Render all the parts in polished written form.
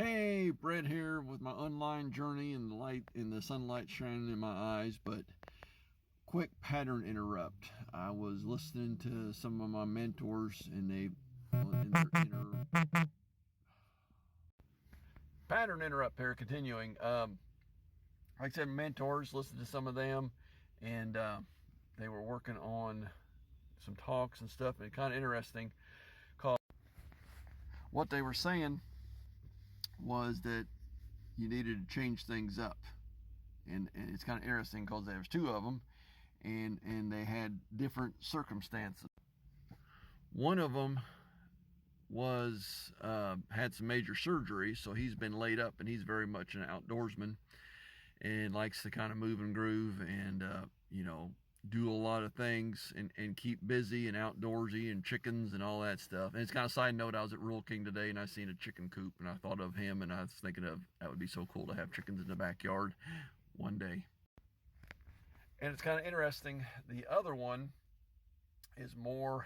Hey, Brett here with my online journey and the sunlight shining in my eyes, but quick pattern interrupt. I was listening to some of my mentors and pattern interrupt here continuing. Like I said, mentors, listened to some of them, and they were working on some talks and stuff, and kind of interesting. Cause what they were saying was that you needed to change things up, and it's kind of interesting because there's two of them, and they had different circumstances. One of them was had some major surgery, so he's been laid up, and he's very much an outdoorsman and likes to kind of move and groove and do a lot of things and keep busy and outdoorsy and chickens and all that stuff. And it's kind of side note, I was at Rural King today and I seen a chicken coop and I thought of him, and I was thinking of that would be so cool to have chickens in the backyard one day. And it's kind of interesting. The other one is more,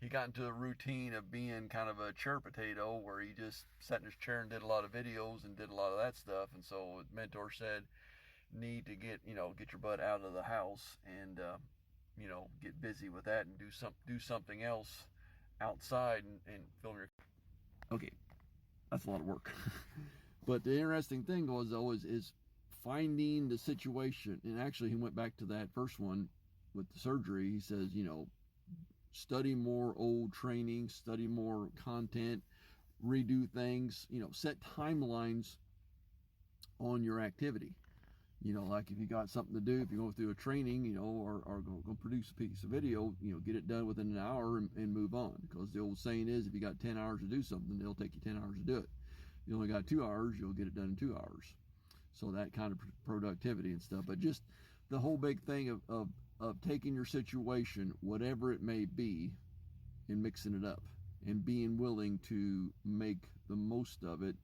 he got into a routine of being kind of a chair potato where he just sat in his chair and did a lot of videos and did a lot of that stuff. And so the mentor said, need to get your butt out of the house and get busy with that and do something else outside and film your. Okay, that's a lot of work. But the interesting thing was always is finding the situation. And actually he went back to that first one with the surgery. He says, study more old training, study more content, redo things, set timelines on your activity. Like if you got something to do, if you go through a training, or go produce a piece of video, get it done within an hour and move on. Because the old saying is, if you got 10 hours to do something, it'll take you 10 hours to do it. If you only got 2 hours, you'll get it done in 2 hours. So that kind of productivity and stuff. But just the whole big thing of taking your situation, whatever it may be, and mixing it up and being willing to make the most of it,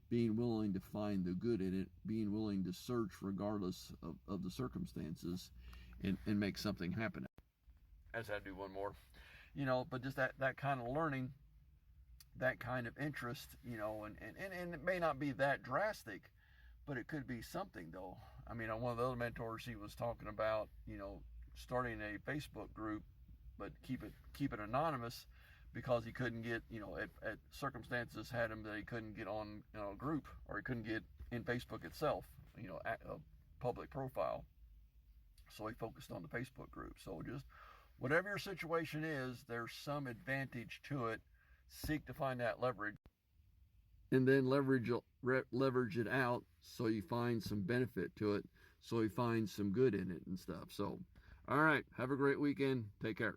being willing to find the good in it, being willing to search regardless of the circumstances, and make something happen. I just had to do one more, but just that kind of learning, that kind of interest, and it may not be that drastic, but it could be something though. I mean, on one of the other mentors, he was talking about, starting a Facebook group, but keep it anonymous, because he couldn't get, at circumstances had him that he couldn't get on a group, or he couldn't get in Facebook itself, a public profile. So he focused on the Facebook group. So just whatever your situation is, there's some advantage to it. Seek to find that leverage, and then leverage it out so you find some benefit to it, so you find some good in it and stuff. So, all right, have a great weekend. Take care.